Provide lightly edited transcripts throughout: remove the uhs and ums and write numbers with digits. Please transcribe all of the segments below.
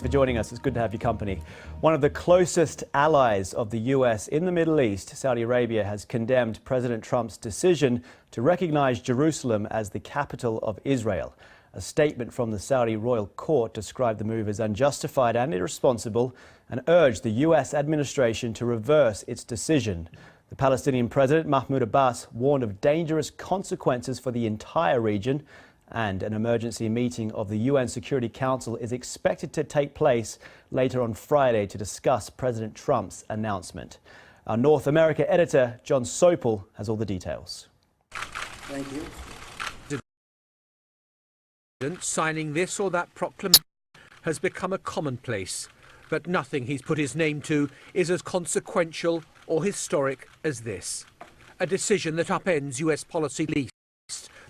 Thanks for joining us. It's good to have your company. One of the closest allies of the US in the Middle East, Saudi Arabia, has condemned President Trump's decision to recognize Jerusalem as the capital of Israel. A statement from the Saudi royal court described the move as unjustified and irresponsible and urged the US administration to reverse its decision. The Palestinian president, Mahmoud Abbas, warned of dangerous consequences for the entire region, and an emergency meeting of the UN Security Council is expected to take place later on Friday to discuss President Trump's announcement. Our North America editor, John Sopel, has all the details. Thank you. Signing this or that proclamation has become a commonplace, but nothing he's put his name to is as consequential or historic as this. A decision that upends US policy least,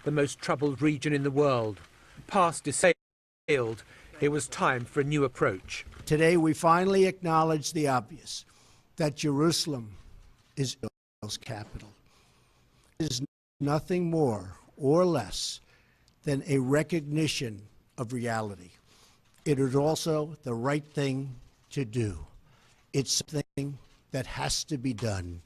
the most troubled region in the world. Past failed, it was time for a new approach. Today we finally acknowledge the obvious, that Jerusalem is Israel's capital. It is nothing more or less than a recognition of reality. It is also the right thing to do. It's something that has to be done.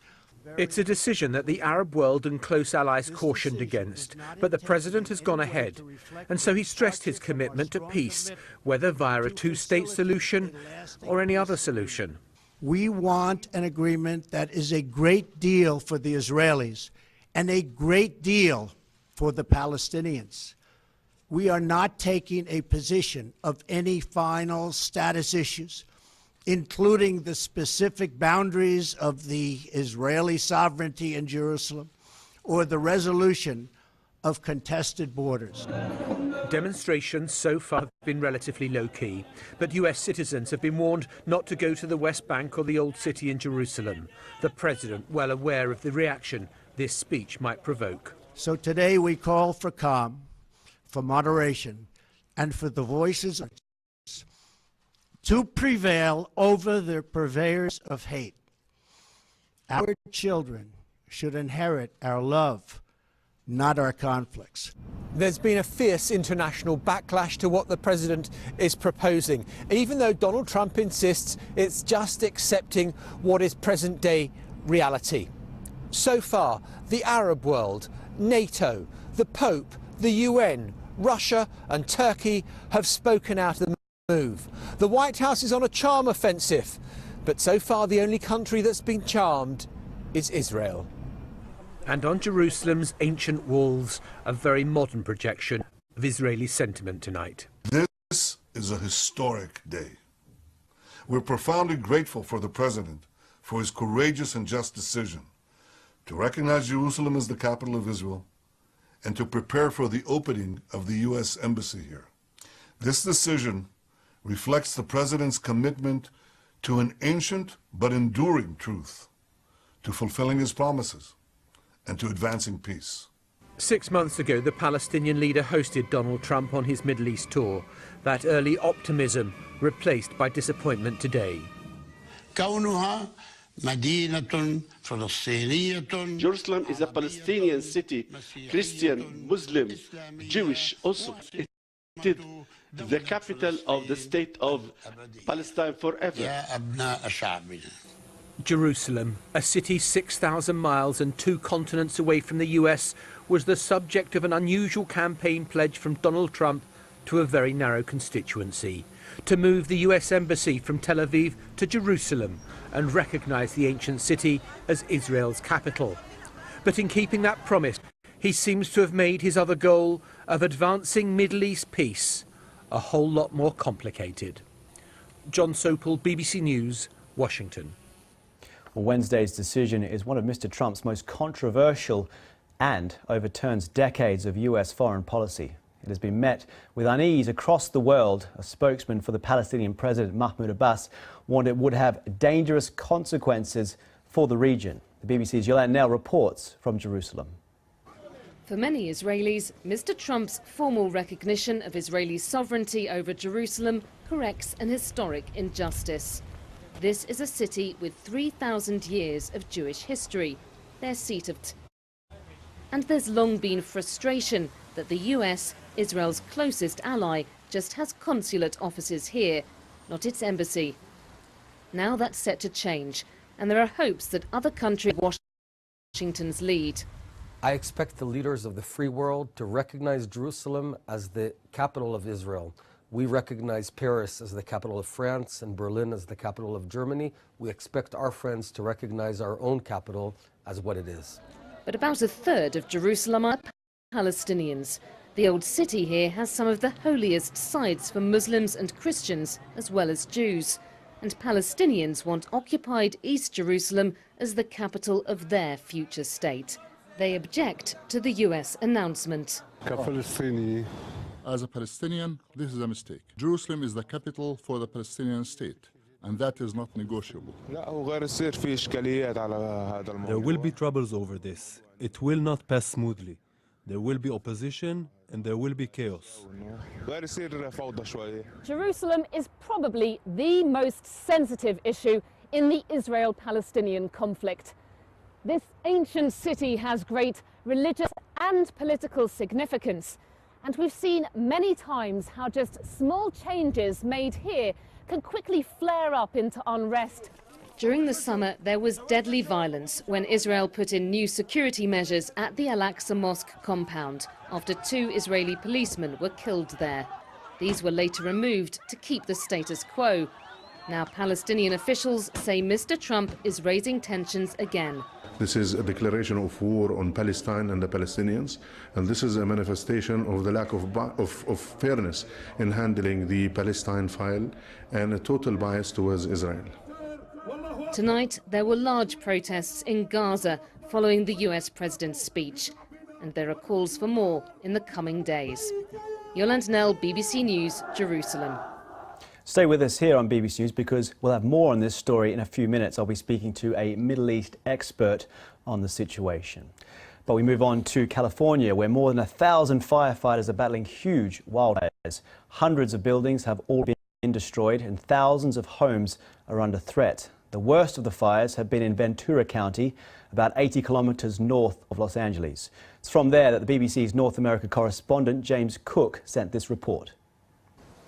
It's a decision that the Arab world and close allies cautioned against, but the president has gone ahead, and so he stressed his commitment to peace, whether via a two-state solution or any other solution. We want an agreement that is a great deal for the Israelis and a great deal for the Palestinians. We are not taking a position of any final status issues, including the specific boundaries of the Israeli sovereignty in Jerusalem or the resolution of contested borders. Demonstrations so far have been relatively low-key, but US citizens have been warned not to go to the West Bank or the Old City in Jerusalem. The president, well aware of the reaction this speech might provoke. So today we call for calm, for moderation, and for the voices to prevail over the purveyors of hate. Our children should inherit our love, not our conflicts. There's been a fierce international backlash to what the president is proposing, even though Donald Trump insists it's just accepting what is present-day reality. So far, the Arab world, NATO, the Pope, the UN, Russia and Turkey have spoken out of the move. The White House is on a charm offensive, but so far the only country that's been charmed is Israel. And on Jerusalem's ancient walls, a very modern projection of Israeli sentiment tonight. This is a historic day. We're profoundly grateful for the president for his courageous and just decision to recognize Jerusalem as the capital of Israel and to prepare for the opening of the U.S. Embassy here. This decision reflects the president's commitment to an ancient but enduring truth, to fulfilling his promises, and to advancing peace. 6 months ago, the Palestinian leader hosted Donald Trump on his Middle East tour. That early optimism replaced by disappointment today. Jerusalem is a Palestinian city, Christian, Muslim, Jewish also. It is the capital of the state of Palestine forever. Jerusalem, a city 6,000 miles and 2 continents away from the US, was the subject of an unusual campaign pledge from Donald Trump to a very narrow constituency, to move the US Embassy from Tel Aviv to Jerusalem and recognize the ancient city as Israel's capital. But in keeping that promise, he seems to have made his other goal of advancing Middle East peace a whole lot more complicated. John Sopel, BBC News, Washington. Well, Wednesday's decision is one of Mr. Trump's most controversial and overturns decades of US foreign policy. It has been met with unease across the world. A spokesman for the Palestinian president, Mahmoud Abbas, warned it would have dangerous consequences for the region. The BBC's Yolande Knell reports from Jerusalem. For many Israelis, Mr. Trump's formal recognition of Israeli sovereignty over Jerusalem corrects an historic injustice. This is a city with 3,000 years of Jewish history, their seat of and there's long been frustration that the US, Israel's closest ally, just has consulate offices here, not its embassy. Now that's set to change, and there are hopes that other countries follow Washington's lead. I expect the leaders of the free world to recognize Jerusalem as the capital of Israel. We recognize Paris as the capital of France and Berlin as the capital of Germany. We expect our friends to recognize our own capital as what it is. But about a third of Jerusalem are Palestinians. The old city here has some of the holiest sites for Muslims and Christians, as well as Jews. And Palestinians want occupied East Jerusalem as the capital of their future state. They object to the US announcement. As a Palestinian, this is a mistake. Jerusalem is the capital for the Palestinian state, and that is not negotiable. There will be troubles over this. It will not pass smoothly. There will be opposition and there will be chaos. Jerusalem is probably the most sensitive issue in the Israel-Palestinian conflict. This ancient city has great religious and political significance. And we've seen many times how just small changes made here can quickly flare up into unrest. During the summer, there was deadly violence when Israel put in new security measures at the Al-Aqsa Mosque compound after 2 Israeli policemen were killed there. These were later removed to keep the status quo. Now Palestinian officials say Mr. Trump is raising tensions again. This is a declaration of war on Palestine and the Palestinians, and this is a manifestation of the lack of fairness in handling the Palestine file and a total bias towards Israel. Tonight, there were large protests in Gaza following the US president's speech, and there are calls for more in the coming days. Yolande Knell, BBC News, Jerusalem. Stay with us here on BBC News because we'll have more on this story in a few minutes. I'll be speaking to a Middle East expert on the situation. But we move on to California, where more than 1,000 firefighters are battling huge wildfires. Hundreds of buildings have already been destroyed and thousands of homes are under threat. The worst of the fires have been in Ventura County, about 80 kilometers north of Los Angeles. It's from there that the BBC's North America correspondent James Cook sent this report.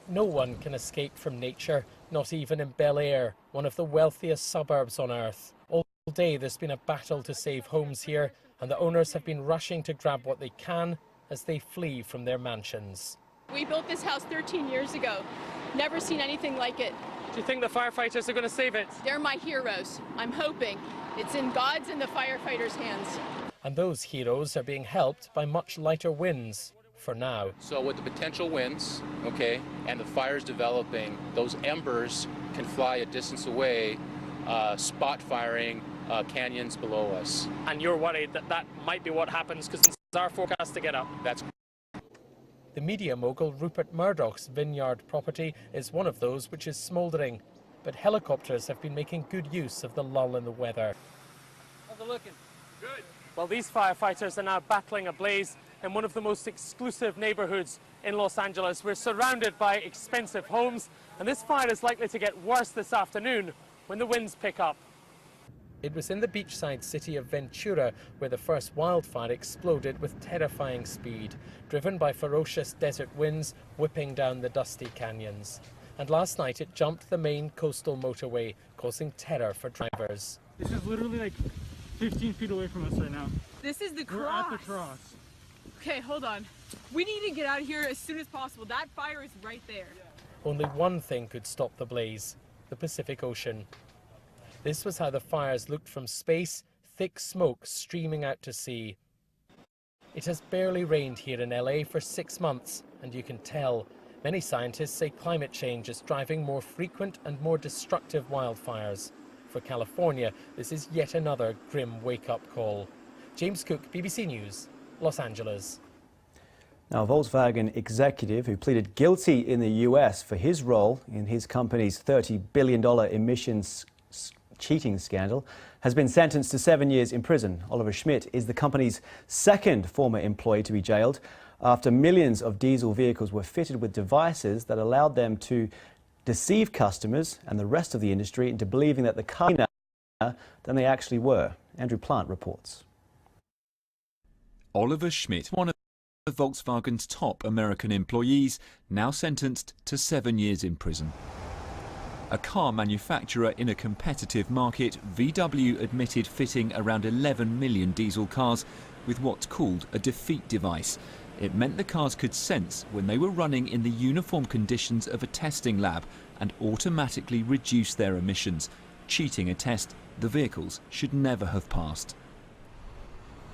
No one can escape from nature, not even in Bel Air, one of the wealthiest suburbs on Earth. All day there's been a battle to save homes here, and the owners have been rushing to grab what they can as they flee from their mansions. We built this house 13 years ago. Never seen anything like it. Do you think the firefighters are going to save it? They're my heroes. I'm hoping. It's in God's and the firefighters' hands. And those heroes are being helped by much lighter winds. For now. So with the potential winds, okay, and the fires developing, those embers can fly a distance away, spot firing canyons below us. And you're worried that that might be what happens because it's our forecast to get up. That's the media mogul Rupert Murdoch's vineyard property is one of those which is smouldering, but helicopters have been making good use of the lull in the weather. How's it looking? Good. Well, these firefighters are now battling a blaze in one of the most exclusive neighborhoods in Los Angeles. We're surrounded by expensive homes, and this fire is likely to get worse this afternoon when the winds pick up. It was in the beachside city of Ventura where the first wildfire exploded with terrifying speed, driven by ferocious desert winds whipping down the dusty canyons. And last night it jumped the main coastal motorway, causing terror for drivers. This is literally like 15 feet away from us right now. This is the cross. We're at the cross. Okay, hold on. We need to get out of here as soon as possible. That fire is right there. Only one thing could stop the blaze: the Pacific Ocean. This was how the fires looked from space, thick smoke streaming out to sea. It has barely rained here in LA for 6 months, and you can tell. Many scientists say climate change is driving more frequent and more destructive wildfires. For California, this is yet another grim wake-up call. James Cook, BBC News, Los Angeles. Now, a Volkswagen executive who pleaded guilty in the US for his role in his company's $30 billion emissions cheating scandal has been sentenced to 7 years in prison. Oliver Schmidt is the company's second former employee to be jailed after millions of diesel vehicles were fitted with devices that allowed them to deceive customers and the rest of the industry into believing that the car was cleaner than they actually were. Andrew Plant reports. Oliver Schmidt, one of Volkswagen's top American employees, now sentenced to 7 years in prison. A car manufacturer in a competitive market, VW admitted fitting around 11 million diesel cars with what's called a defeat device. It meant the cars could sense when they were running in the uniform conditions of a testing lab and automatically reduce their emissions, cheating a test the vehicles should never have passed.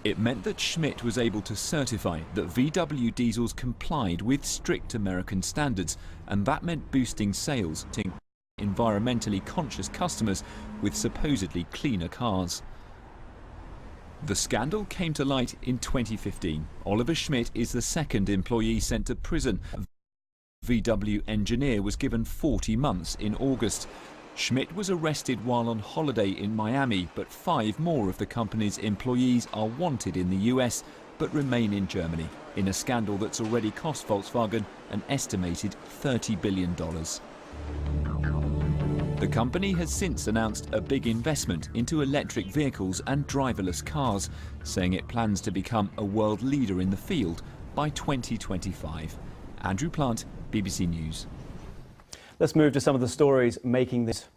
It meant that Schmidt was able to certify that VW diesels complied with strict American standards, and that meant boosting sales to environmentally conscious customers with supposedly cleaner cars. The scandal came to light in 2015. Oliver Schmidt is the second employee sent to prison. VW engineer was given 40 months in August. Schmidt was arrested while on holiday in Miami, but 5 more of the company's employees are wanted in the US but remain in Germany, in a scandal that's already cost Volkswagen an estimated $30 billion. The company has since announced a big investment into electric vehicles and driverless cars, saying it plans to become a world leader in the field by 2025. Andrew Plant, BBC News. Let's move to some of the stories making this.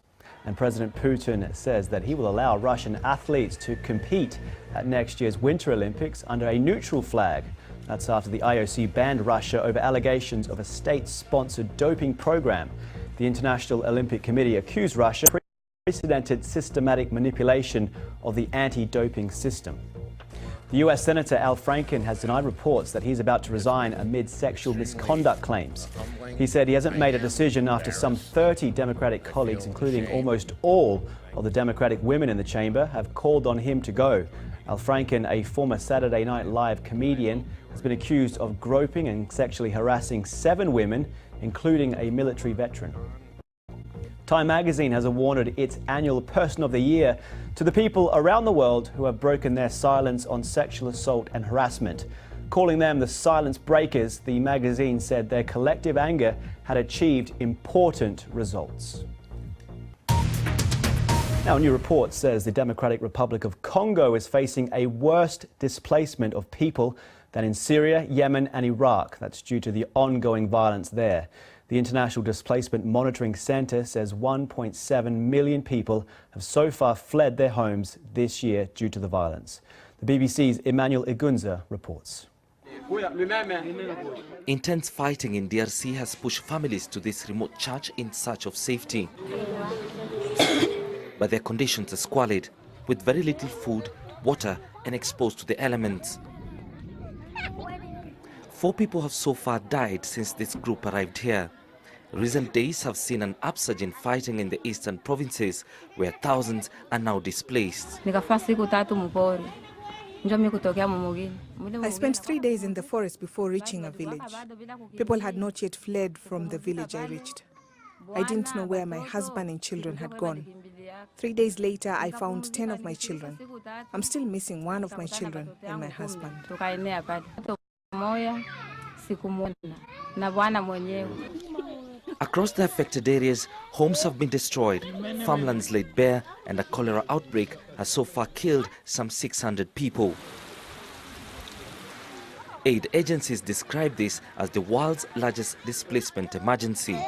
And President Putin says that he will allow Russian athletes to compete at next year's Winter Olympics under a neutral flag. That's after the IOC banned Russia over allegations of a state-sponsored doping program. The International Olympic Committee accused Russia of unprecedented systematic manipulation of the anti-doping system. The US Senator Al Franken has denied reports that he's about to resign amid sexual misconduct claims. He said he hasn't made a decision after some 30 Democratic colleagues, including almost all of the Democratic women in the chamber, have called on him to go. Al Franken, a former Saturday Night Live comedian, has been accused of groping and sexually harassing 7 women, including a military veteran. Time magazine has awarded its annual Person of the Year to the people around the world who have broken their silence on sexual assault and harassment. Calling them the silence breakers, the magazine said their collective anger had achieved important results. Now, a new report says the Democratic Republic of Congo is facing a worse displacement of people than in Syria, Yemen and Iraq. That's due to the ongoing violence there. The International Displacement Monitoring Centre says 1.7 million people have so far fled their homes this year due to the violence. The BBC's Emmanuel Igunza reports. Intense fighting in DRC has pushed families to this remote church in search of safety. But their conditions are squalid, with very little food, water and exposed to the elements. 4 people have so far died since this group arrived here. Recent days have seen an upsurge in fighting in the eastern provinces, where thousands are now displaced. I spent 3 days in the forest before reaching a village. People had not yet fled from the village I reached. I didn't know where my husband and children had gone. 3 days later, I found 10 of my children. I'm still missing 1 of my children and my husband. Across the affected areas, homes have been destroyed, farmlands laid bare, and a cholera outbreak has so far killed some 600 people. Aid agencies describe this as the world's largest displacement emergency.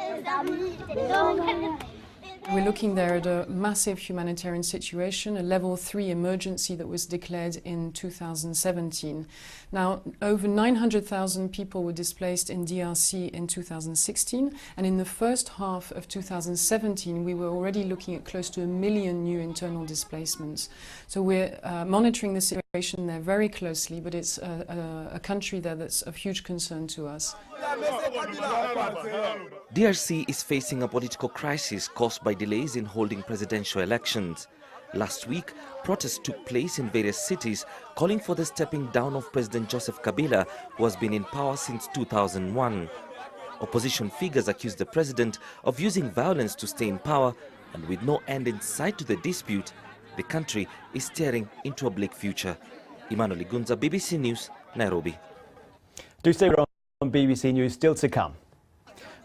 We're looking there at a massive humanitarian situation, a level 3 emergency that was declared in 2017. Now, over 900,000 people were displaced in DRC in 2016, and in the first half of 2017, we were already looking at close to 1 million new internal displacements. So we're monitoring the situation there very closely, but it's a country there that's of huge concern to us. DRC is facing a political crisis caused by delays in holding presidential elections. Last week, protests took place in various cities calling for the stepping down of President Joseph Kabila, who has been in power since 2001. Opposition figures accuse the president of using violence to stay in power, and with no end in sight to the dispute, the country is staring into a bleak future. Emmanuel Igunza, BBC News, Nairobi. Do stay on BBC News, still to come.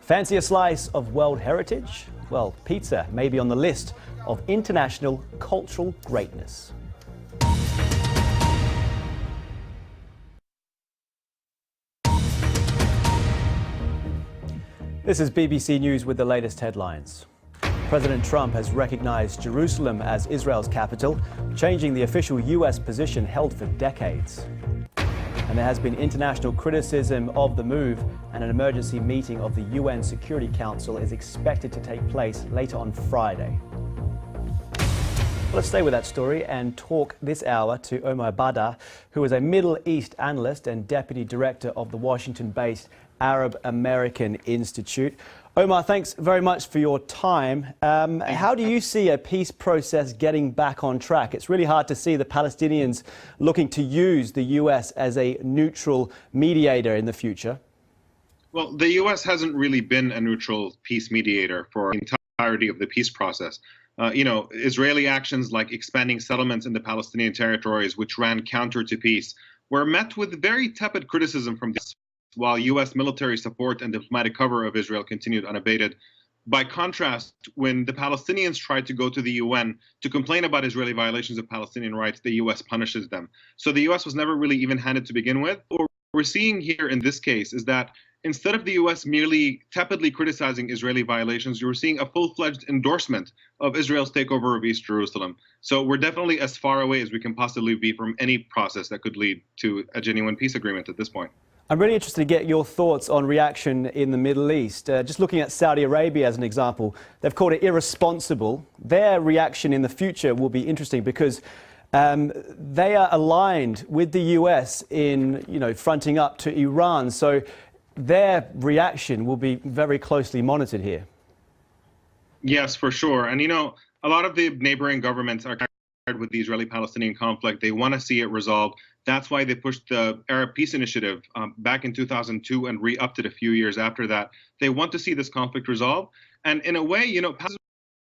Fancy a slice of world heritage? Well, pizza may be on the list of international cultural greatness. This is BBC News with the latest headlines. President Trump has recognized Jerusalem as Israel's capital, changing the official U.S. position held for decades. And there has been international criticism of the move, and an emergency meeting of the UN Security Council is expected to take place later on Friday. Let's stay with that story and talk this hour to Omar Bada, who is a Middle East analyst and deputy director of the Washington-based Arab American Institute. Omar, thanks very much for your time. How do you see a peace process getting back on track? It's really hard to see the Palestinians looking to use the U.S. as a neutral mediator in the future. Well, the U.S. hasn't really been a neutral peace mediator for the entirety of the peace process. Israeli actions like expanding settlements in the Palestinian territories, which ran counter to peace, were met with very tepid criticism from the U.S., while U.S. military support and diplomatic cover of Israel continued unabated. By contrast, when the Palestinians tried to go to the UN to complain about Israeli violations of Palestinian rights, the U.S. punishes them. So the U.S. was never really even-handed to begin with. What we're seeing here in this case is that instead of the U.S. merely tepidly criticizing Israeli violations, you're seeing a full-fledged endorsement of Israel's takeover of East Jerusalem. So we're definitely as far away as we can possibly be from any process that could lead to a genuine peace agreement at this point. I'm really interested to get your thoughts on reaction in the Middle East. Just looking at Saudi Arabia as an example, they've called it irresponsible. Their reaction in the future will be interesting because they are aligned with the US in, fronting up to Iran. So their reaction will be very closely monitored here. Yes, for sure. And, a lot of the neighboring governments are tired with the Israeli-Palestinian conflict. They want to see it resolved. That's why they pushed the Arab Peace Initiative back in 2002 and re-upped it a few years after that. They want to see this conflict resolved. And in a way, Palestine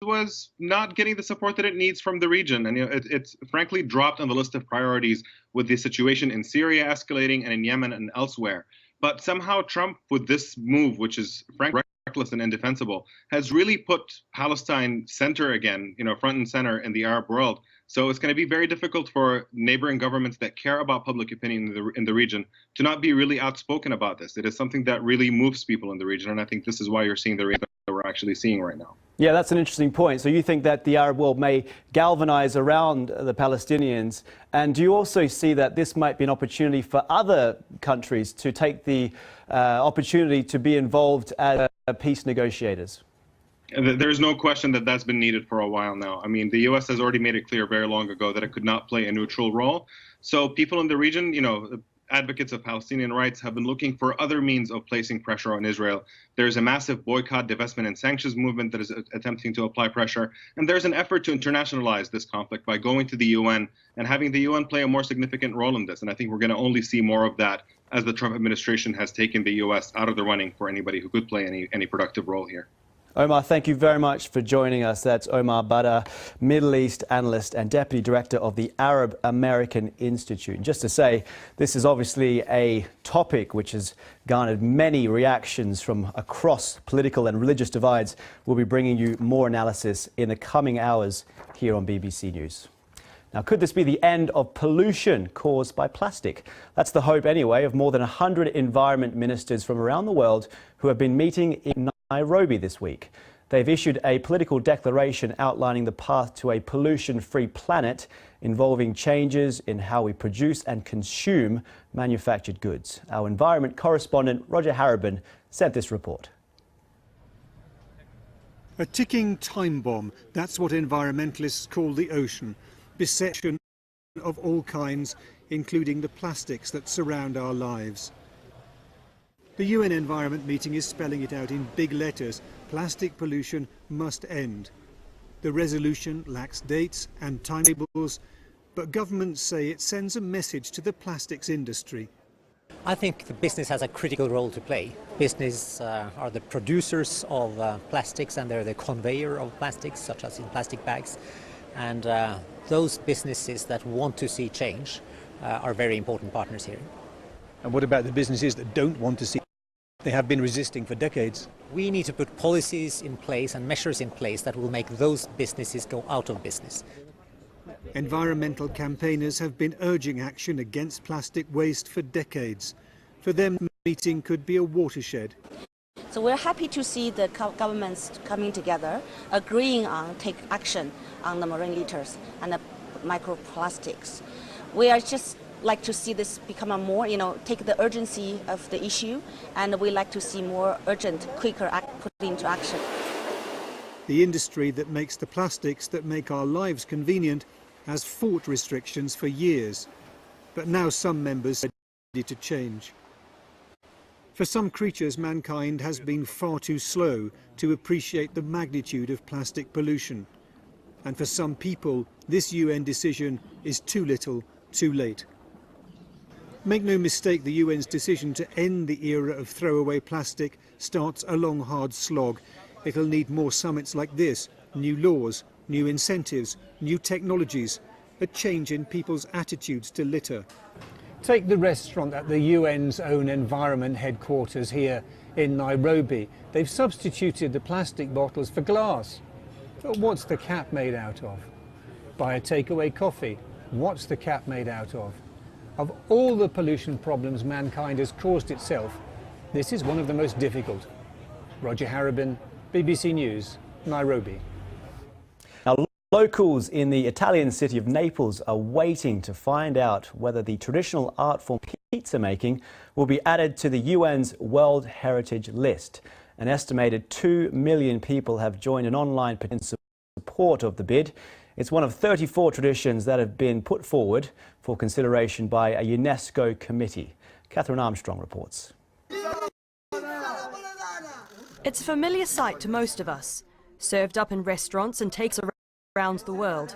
was not getting the support that it needs from the region. And it's frankly dropped on the list of priorities with the situation in Syria escalating and in Yemen and elsewhere. But somehow Trump, with this move, which is frankly reckless and indefensible, has really put Palestine center again, front and center in the Arab world. So it's going to be very difficult for neighboring governments that care about public opinion in the region to not be really outspoken about this. It is something that really moves people in the region, and I think this is why you're seeing the reaction that we're actually seeing right now. Yeah, that's an interesting point. So you think that the Arab world may galvanize around the Palestinians, and do you also see that this might be an opportunity for other countries to take the opportunity to be involved as peace negotiators? There's no question that that's been needed for a while now. I mean, the U.S. has already made it clear very long ago that it could not play a neutral role. So people in the region, advocates of Palestinian rights have been looking for other means of placing pressure on Israel. There's a massive boycott, divestment, and sanctions movement that is attempting to apply pressure. And there's an effort to internationalize this conflict by going to the UN and having the UN play a more significant role in this. And I think we're going to only see more of that as the Trump administration has taken the U.S. out of the running for anybody who could play any productive role here. Omar, thank you very much for joining us. That's Omar Bada, Middle East analyst and deputy director of the Arab American Institute. And just to say, this is obviously a topic which has garnered many reactions from across political and religious divides. We'll be bringing you more analysis in the coming hours here on BBC News. Now, could this be the end of pollution caused by plastic? That's the hope, anyway, of more than 100 environment ministers from around the world who have been meeting in Nairobi this week. They've issued a political declaration outlining the path to a pollution-free planet, involving changes in how we produce and consume manufactured goods. Our environment correspondent Roger Harriban sent this report. A ticking time bomb, that's what environmentalists call the ocean. Beset of all kinds, including the plastics that surround our lives. The UN Environment meeting is spelling it out in big letters. Plastic pollution must end. The resolution lacks dates and timetables, but governments say it sends a message to the plastics industry. I think the business has a critical role to play. Business are the producers of plastics, and they're the conveyor of plastics, such as in plastic bags. And those businesses that want to see change are very important partners here. And what about the businesses that don't want to see? They have been resisting for decades. We need to put policies in place and measures in place that will make those businesses go out of business. Environmental campaigners have been urging action against plastic waste for decades. For them, the meeting could be a watershed. So we're happy to see the governments coming together, agreeing on take action on the marine litters and the microplastics. We are just like to see this become a more, take the urgency of the issue, and we like to see more urgent, quicker put into action. The industry that makes the plastics that make our lives convenient has fought restrictions for years, but now some members are ready to change. For some creatures, mankind has been far too slow to appreciate the magnitude of plastic pollution. And for some people, this UN decision is too little, too late. Make no mistake, the UN's decision to end the era of throwaway plastic starts a long, hard slog. It'll need more summits like this, new laws, new incentives, new technologies, a change in people's attitudes to litter. Take the restaurant at the UN's own environment headquarters here in Nairobi. They've substituted the plastic bottles for glass. But what's the cap made out of? Buy a takeaway coffee. What's the cap made out of? Of all the pollution problems mankind has caused itself, this is one of the most difficult. Roger Harrabin, BBC News, Nairobi. Now, locals in the Italian city of Naples are waiting to find out whether the traditional art form pizza making will be added to the UN's World Heritage List. An estimated 2 million people have joined an online petition in support of the bid. It's one of 34 traditions that have been put forward for consideration by a UNESCO committee. Catherine Armstrong reports. It's a familiar sight to most of us, served up in restaurants and takes around the world.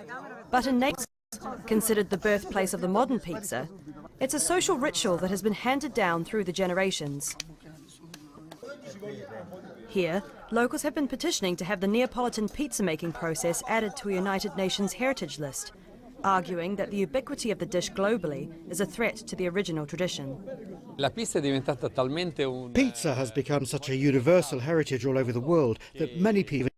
But in Naples, considered the birthplace of the modern pizza, it's a social ritual that has been handed down through the generations. Here, locals have been petitioning to have the Neapolitan pizza-making process added to a United Nations heritage list, arguing that the ubiquity of the dish globally is a threat to the original tradition. Pizza has become such a universal heritage all over the world that many people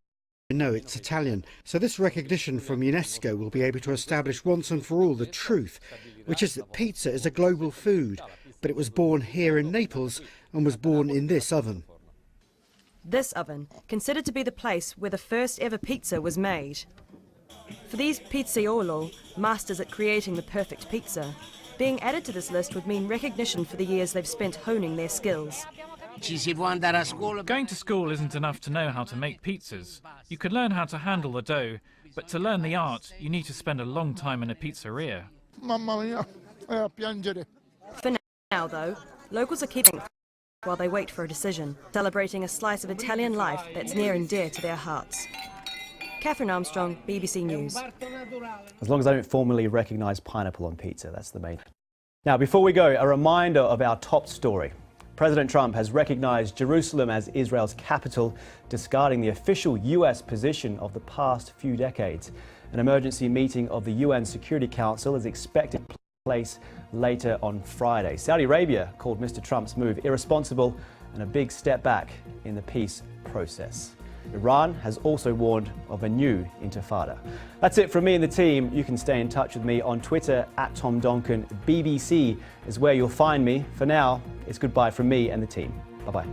know it's Italian. So this recognition from UNESCO will be able to establish once and for all the truth, which is that pizza is a global food, but it was born here in Naples and was born in this oven. This oven, considered to be the place where the first ever pizza was made. For these pizzaiolo, masters at creating the perfect pizza, being added to this list would mean recognition for the years they've spent honing their skills. Going to school isn't enough to know how to make pizzas. You can learn how to handle the dough, but to learn the art, you need to spend a long time in a pizzeria. For now, though, locals are keeping while they wait for a decision, celebrating a slice of Italian life that's near and dear to their hearts. Catherine Armstrong, BBC News. As long as I don't formally recognise pineapple on pizza, that's the main. Now, before we go, a reminder of our top story. President Trump has recognised Jerusalem as Israel's capital, discarding the official US position of the past few decades. An emergency meeting of the UN Security Council is expected to take place later on Friday. Saudi Arabia called Mr. Trump's move irresponsible and a big step back in the peace process. Iran has also warned of a new intifada. That's it from me and the team. You can stay in touch with me on Twitter @TomDonkin. BBC is where you'll find me. For now, it's goodbye from me and the team. Bye-bye.